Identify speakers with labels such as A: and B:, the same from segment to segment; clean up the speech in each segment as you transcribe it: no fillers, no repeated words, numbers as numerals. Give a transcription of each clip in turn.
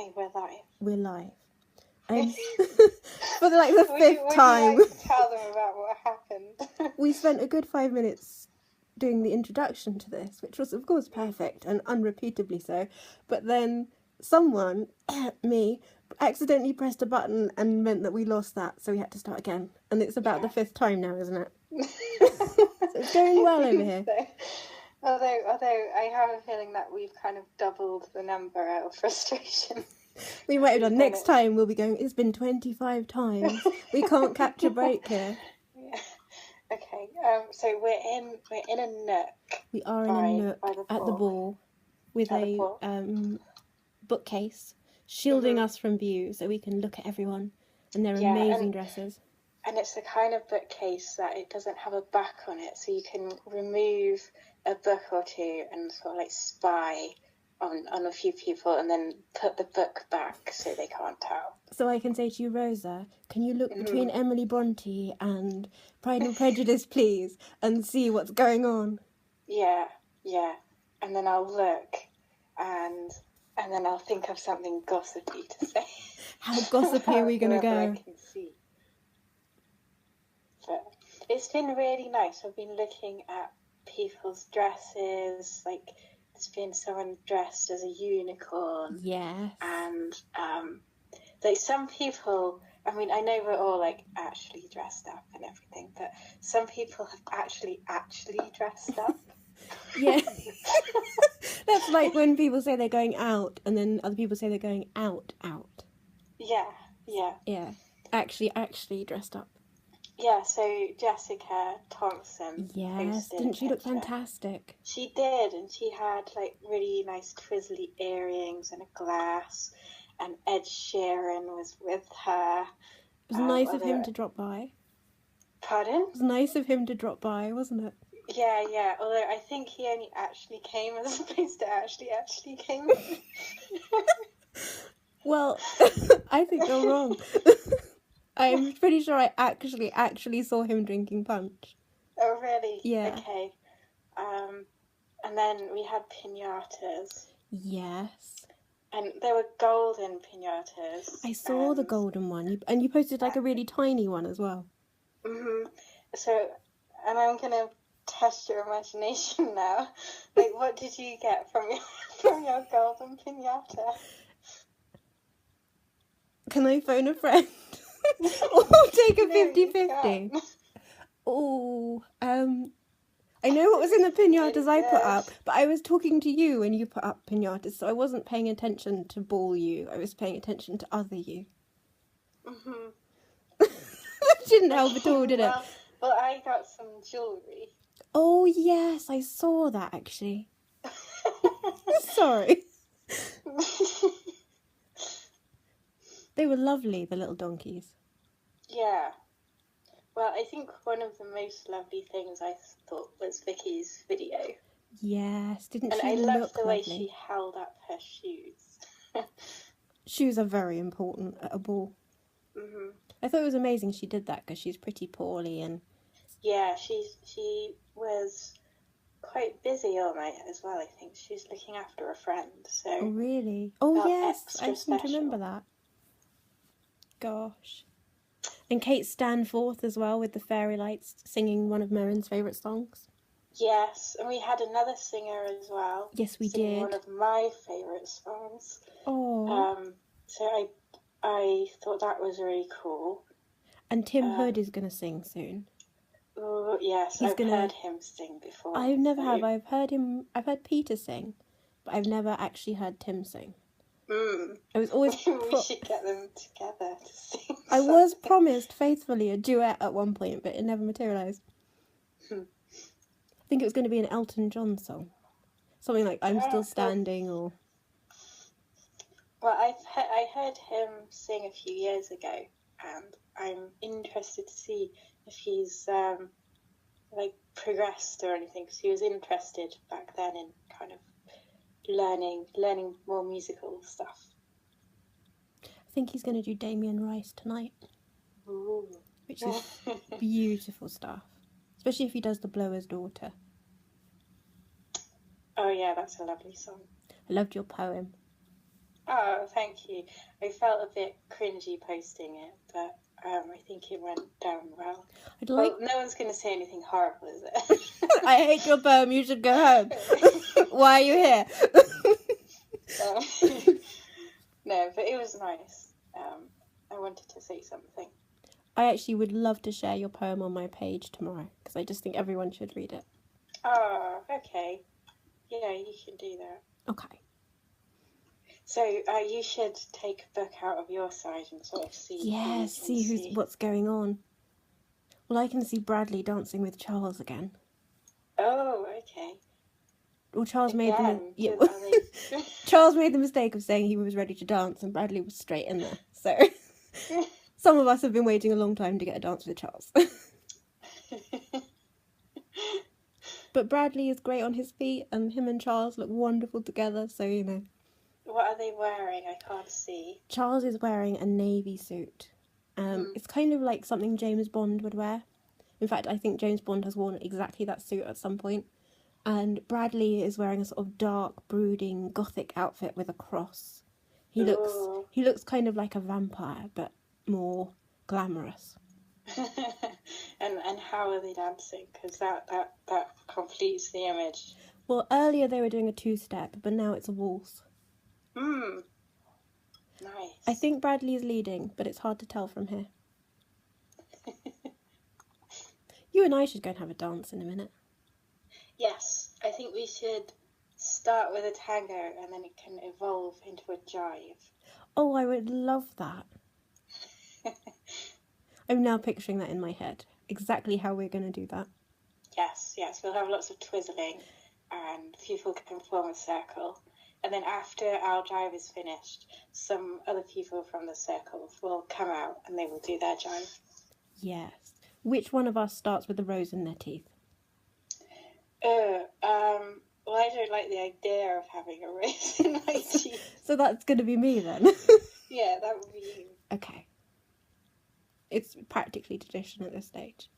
A: Okay, we're live.
B: We're live. For the fifth time.
A: Would you like to tell them about what happened?
B: We spent a good 5 minutes doing the introduction to this, which was, of course, perfect and unrepeatably so. But then someone, me, accidentally pressed a button and meant that we lost that, so we had to start again. And it's about the fifth time now, isn't it? So it's going well over here.
A: Although I have a feeling that we've kind of doubled the number out of frustration.
B: We might have done. Next time we'll be going, it's been 25 times. We can't catch a break here.
A: Yeah. Okay. So we're in a nook.
B: We are in a nook at the ball with a bookcase shielding us from view so we can look at everyone and their amazing dresses.
A: And it's the kind of bookcase that it doesn't have a back on it, so you can remove a book or two and sort of like spy on a few people and then put the book back so they can't tell.
B: So I can say to you, Rosa, can you look between Emily Bronte and Pride and Prejudice, please, and see what's going on?
A: Yeah. And then I'll look and then I'll think of something gossipy to say.
B: How gossipy are we going to go?
A: I can see. But it's been really nice. I've been looking at people's dresses, like there's been someone dressed as a unicorn.
B: Yeah.
A: And like some people, I mean, I know we're all like actually dressed up and everything, but some people have actually dressed up.
B: Yeah. That's like when people say they're going out and then other people say they're going out.
A: Yeah.
B: Yeah. Actually dressed up.
A: Yeah, so Jessica Thompson.
B: Yes, didn't she look fantastic?
A: She did, and she had like really nice twizzly earrings and a glass, and Ed Sheeran was with her.
B: It was nice of him to drop by.
A: Pardon?
B: It was nice of him to drop by, wasn't it?
A: Yeah, although I think he only actually came as opposed to actually came.
B: Well, I think you're wrong. I'm pretty sure I actually saw him drinking punch.
A: Oh, really?
B: Yeah.
A: Okay. And then we had piñatas.
B: Yes.
A: And there were golden piñatas.
B: I saw the golden one. And you posted like a really tiny one as well.
A: Mm-hmm. So, and I'm going to test your imagination now. Like, what did you get from your golden piñata?
B: Can I phone a friend? Or take a 50-50? Oh, I know what was in the piñatas I put up, but I was talking to you when you put up piñatas, so I wasn't paying attention to ball you. I was paying attention to other you.
A: Mm-hmm.
B: That didn't help at all, did it?
A: Well, I got some jewellery.
B: Oh, yes, I saw that, actually. Sorry. They were lovely, the little donkeys.
A: Yeah. Well, I think one of the most lovely things I thought was Vicky's video.
B: Yes, didn't she look
A: lovely? And I loved the way
B: lovely?
A: she held up her shoes.
B: Shoes are very important at a ball.
A: Mm-hmm.
B: I thought it was amazing she did that because she's pretty poorly and...
A: Yeah, she was quite busy all night as well, I think. She was looking after a friend, so...
B: Oh, really? Oh, yes, I seem to remember that. Gosh. And Kate Stanforth as well with the fairy lights singing one of Merrin's favourite songs.
A: Yes, and we had another singer as well.
B: Yes, we
A: singing
B: did.
A: One of my favourite songs.
B: Oh.
A: So I thought that was really cool.
B: And Tim Hood is going to sing soon.
A: Oh, yes, I've heard him sing before.
B: I never have. I've heard Peter sing, but I've never actually heard Tim sing. I was always...
A: we should get them together to sing.
B: I was promised faithfully a duet at one point, but it never materialised. I think it was going to be an Elton John song. Something like I'm Still Standing or...
A: Well, I heard him sing a few years ago, and I'm interested to see if he's progressed or anything, because he was interested back then in kind of learning more musical stuff.
B: I think he's going to do Damien Rice tonight.
A: Ooh.
B: Which is beautiful stuff. Especially if he does The Blower's Daughter.
A: Oh yeah, that's a lovely song.
B: I loved your poem.
A: Oh, thank you. I felt a bit cringy posting it, but I think it went down well. Well, no one's going to say anything horrible, is it?
B: I hate your poem. You should go home. Why are you here?
A: No, but it was nice. I wanted to say something.
B: I actually would love to share your poem on my page tomorrow because I just think everyone should read it.
A: Oh, okay. Yeah, you can do that.
B: Okay.
A: So you should take a book out of your side and sort of see.
B: Yeah, see what's going on. Well, I can see Bradley dancing with Charles again.
A: Oh, okay.
B: Well, Charles made Charles made the mistake of saying he was ready to dance, and Bradley was straight in there. So some of us have been waiting a long time to get a dance with Charles. But Bradley is great on his feet, and him and Charles look wonderful together. So
A: What are they wearing? I can't see.
B: Charles is wearing a navy suit. It's kind of like something James Bond would wear. In fact, I think James Bond has worn exactly that suit at some point. And Bradley is wearing a sort of dark, brooding, gothic outfit with a cross. He looks kind of like a vampire, but more glamorous.
A: and how are they dancing? Because that completes the image.
B: Well, earlier they were doing a two-step, but now it's a waltz.
A: Nice.
B: I think Bradley is leading, but it's hard to tell from here. You and I should go and have a dance in a minute.
A: Yes, I think we should start with a tango and then it can evolve into a jive.
B: Oh, I would love that. I'm now picturing that in my head. Exactly how we're going to do that.
A: Yes, we'll have lots of twizzling and people can form a circle. And then after our jive is finished, some other people from the circle will come out and they will do their jive.
B: Yes. Which one of us starts with a rose in their teeth?
A: Well, I don't like the idea of having a rose in my teeth.
B: So that's going to be me then?
A: Yeah, that would be you.
B: Okay. It's practically tradition at this stage.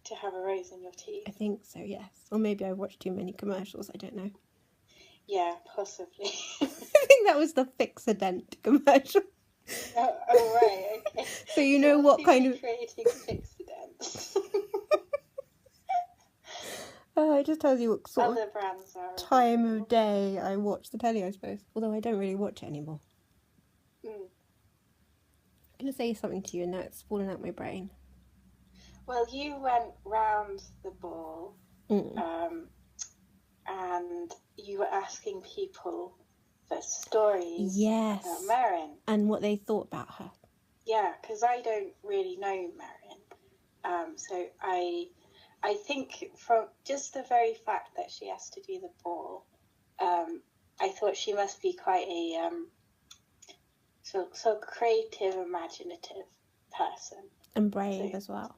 A: To have a rose in your teeth?
B: I think so, yes. Or maybe I watched too many commercials, I don't know.
A: Yeah, possibly.
B: I think that was the Fix-A-Dent commercial.
A: Oh, right, okay.
B: So you know what kind of...
A: creating Fix-A-Dent.
B: It just tells you what sort
A: Other brands are
B: time of day I watch the telly, I suppose. Although I don't really watch it anymore. I'm going to say something to you and now it's fallen out my brain.
A: Well, you went round the ball and you were asking people for stories about Marin.
B: And what they thought about her.
A: Yeah, because I don't really know Marin. So I think from just the very fact that she has to do the ball, I thought she must be quite a so creative, imaginative person.
B: And brave as well.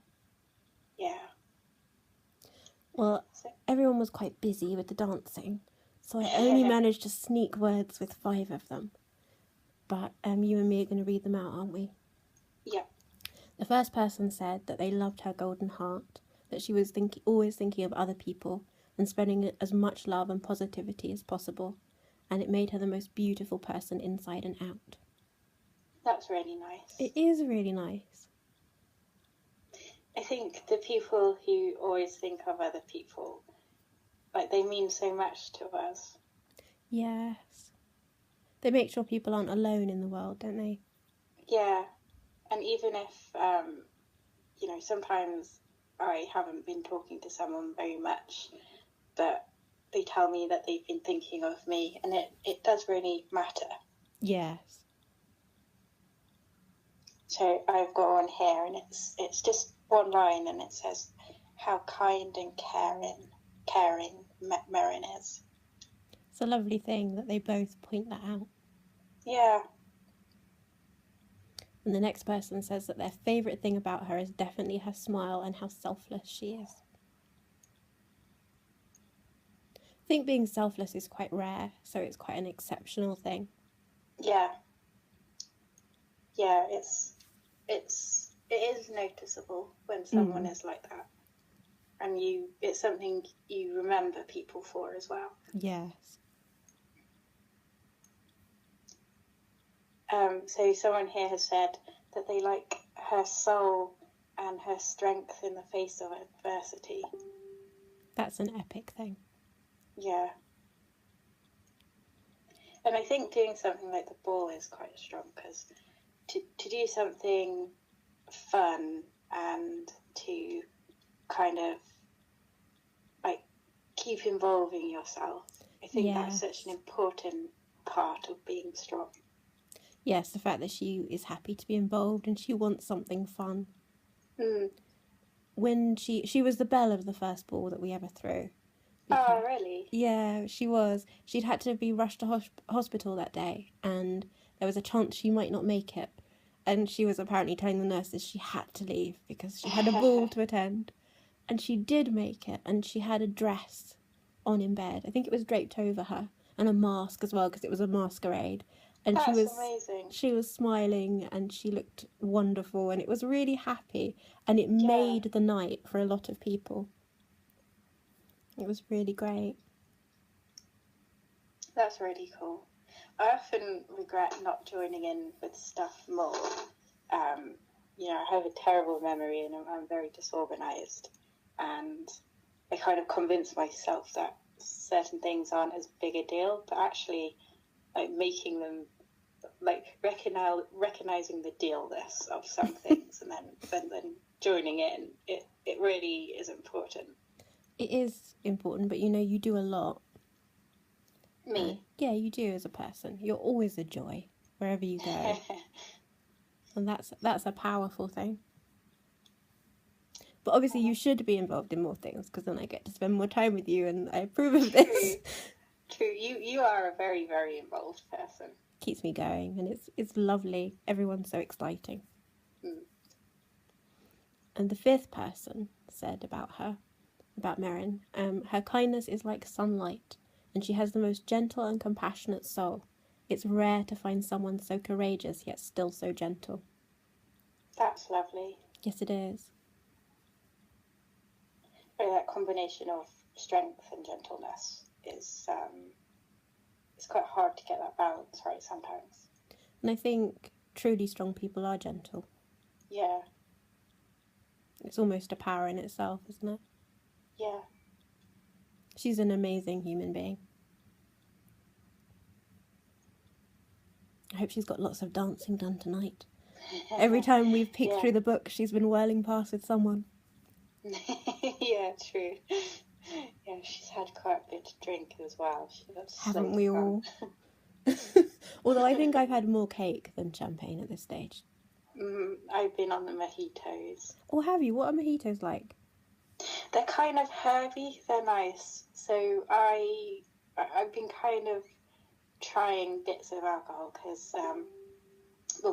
A: Yeah.
B: Well, everyone was quite busy with the dancing, so I only managed to sneak words with 5 of them. But you and me are going to read them out, aren't we?
A: Yeah.
B: The first person said that they loved her golden heart, that she was always thinking of other people and spreading as much love and positivity as possible, and it made her the most beautiful person inside and out.
A: That's really nice.
B: It is really nice.
A: I think the people who always think of other people, like, they mean so much to us.
B: Yes. They make sure people aren't alone in the world, don't they?
A: Yeah. And even if, sometimes I haven't been talking to someone very much, but they tell me that they've been thinking of me, and it does really matter.
B: Yes.
A: So I've got one here, and it's just one line, and it says, "How kind and caring Marin is."
B: It's a lovely thing that they both point that out.
A: Yeah.
B: And the next person says that their favourite thing about her is definitely her smile and how selfless she is. I think being selfless is quite rare, so it's quite an exceptional thing.
A: Yeah. Yeah, it is noticeable when someone is like that. And it's something you remember people for as well.
B: Yes.
A: So someone here has said that they like her soul and her strength in the face of adversity.
B: That's an epic thing.
A: Yeah. And I think doing something like the ball is quite strong, because to do something fun and to kind of like keep involving yourself, I think that's such an important part of being strong.
B: Yes, the fact that she is happy to be involved and she wants something fun. When she was the belle of the first ball that we ever threw.
A: Oh, really?
B: Yeah, she was. She'd had to be rushed to hospital that day, and there was a chance she might not make it. And she was apparently telling the nurses she had to leave because she had a ball to attend. And she did make it, and she had a dress on in bed. I think it was draped over her, and a mask as well, because it was a masquerade. And
A: That's amazing.
B: She was smiling, and she looked wonderful, and it was really happy, and it made the night for a lot of people. It was really great.
A: That's really cool. I often regret not joining in with stuff more. I have a terrible memory and I'm very disorganized. And I kind of convince myself that certain things aren't as big a deal, but actually, like, making them, like, recognizing the dealness of some things and then joining in, it really is important.
B: It is important, but you do a lot.
A: Me?
B: Yeah, you do as a person. You're always a joy wherever you go. And that's a powerful thing. But obviously you should be involved in more things, because then I get to spend more time with you, and I approve of this.
A: True. You are a very, very involved person.
B: Keeps me going, and it's lovely. Everyone's so exciting. And the fifth person said about Merrin, her kindness is like sunlight, and she has the most gentle and compassionate soul. It's rare to find someone so courageous yet still so gentle.
A: That's lovely.
B: Yes, it is.
A: That combination of strength and gentleness is it's quite hard to get that balance right sometimes.
B: And I think truly strong people are gentle.
A: Yeah.
B: It's almost a power in itself, isn't it?
A: Yeah.
B: She's an amazing human being. I hope she's got lots of dancing done tonight. Every time we've peeked through the book, she's been whirling past with someone.
A: Yeah, true. Yeah, she's had quite a bit to drink as well.
B: Haven't we all? Although I think I've had more cake than champagne at this stage.
A: I've been on the mojitos.
B: Oh, have you? What are mojitos like?
A: They're kind of herby. They're nice. So I've been kind of trying bits of alcohol because,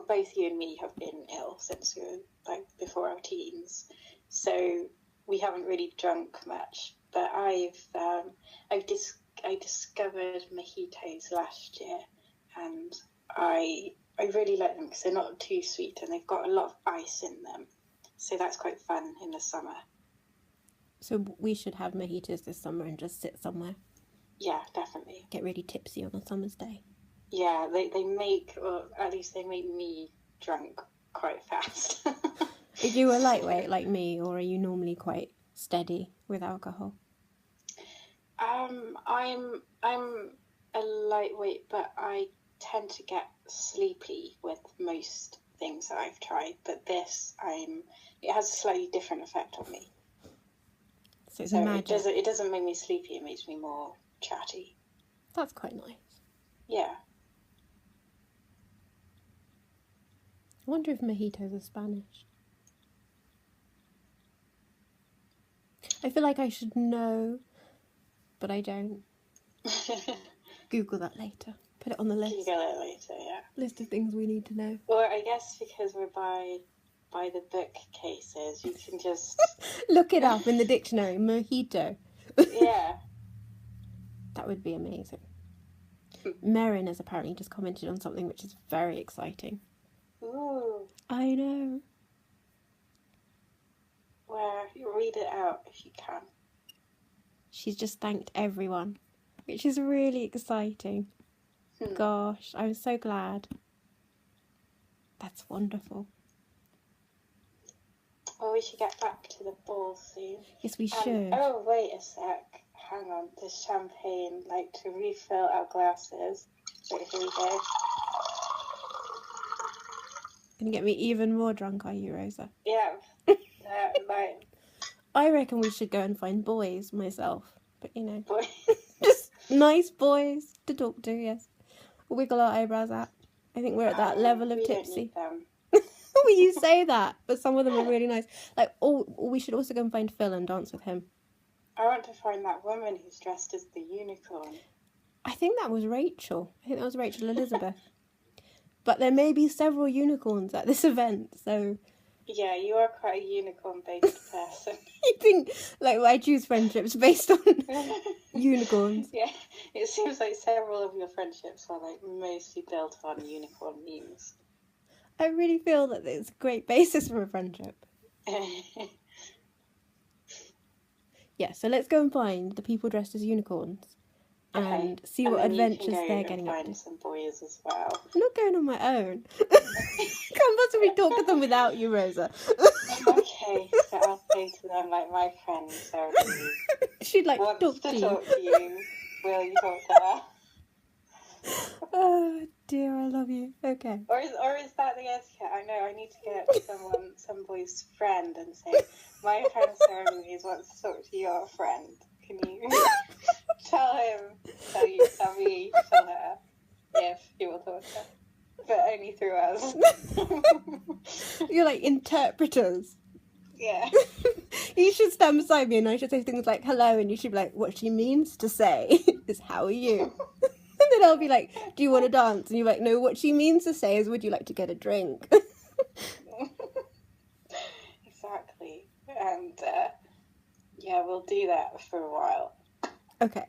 A: both you and me have been ill since we were before our teens. So we haven't really drunk much. But I discovered mojitos last year, and I really like them because they're not too sweet and they've got a lot of ice in them. So that's quite fun in the summer.
B: So we should have mojitos this summer and just sit somewhere.
A: Yeah, definitely.
B: Get really tipsy on a summer's day.
A: Yeah, they make, or at least they make me drunk quite fast.
B: Are you a lightweight like me, or are you normally quite steady with alcohol?
A: I'm a lightweight, but I tend to get sleepy with most things that I've tried. But this, it has a slightly different effect on me.
B: So it's magic.
A: It doesn't make me sleepy. It makes me more chatty.
B: That's quite nice.
A: Yeah.
B: I wonder if mojitos are Spanish. I feel like I should know, but I don't. Google that later. Put it on the list.
A: Google it later, yeah.
B: List of things we need to know.
A: Or I guess because we're by the book cases, you can just...
B: Look it up in the dictionary. Mojito.
A: Yeah.
B: That would be amazing. Merrin has apparently just commented on something which is very exciting.
A: Ooh.
B: I know.
A: Where? Read it out if you can.
B: She's just thanked everyone, which is really exciting. Gosh, I'm so glad. That's wonderful.
A: Well, we should get back to the ball soon.
B: Yes, we should.
A: Oh, wait a sec. Hang on. There's champagne, like, to refill our glasses. Wait, here we go.
B: Gonna get me even more drunk, are you, Rosa?
A: Yeah. Like,
B: I reckon we should go and find boys myself. But, you know,
A: boy.
B: just nice boys to talk to, yes. Wiggle our eyebrows at. I think we're at that level of
A: we
B: tipsy.
A: Don't need them.
B: Well, you say that, but some of them are really nice. Like, oh, we should also go and find Phil and dance with him.
A: I want to find that woman who's dressed as the unicorn.
B: I think that was Rachel. I think that was Rachel Elizabeth. But there may be several unicorns at this event, so...
A: Yeah, you are quite a unicorn-based person.
B: You think, like, I choose friendships based on unicorns.
A: Yeah, it seems like several of your friendships are, like, mostly built on unicorn memes.
B: I really feel that it's a great basis for a friendship. Yeah, so let's go and find the people dressed as unicorns and see what adventures they're getting up to.
A: Find some boys as well.
B: I'm not going on my own. Can't possibly talk to them without you, Rosa.
A: Okay, so I'll say to them, like, my friend Sarah
B: She'd like
A: wants
B: talk
A: to
B: to
A: talk to you. Will you talk to her?
B: Oh dear, I love you. Okay.
A: Or is that the etiquette? I know, I need to get some boy's friend and say, my friend Sarah Louise wants to talk to your friend. Can you tell her if you will talk to her. But only through us.
B: You're like interpreters.
A: Yeah.
B: You should stand beside me and I should say things like hello and you should be like, what she means to say is how are you? And then I'll be like, do you want to dance? And you're like, no, what she means to say is would you like to get a drink?
A: Exactly. And yeah, we'll do that for a while.
B: Okay.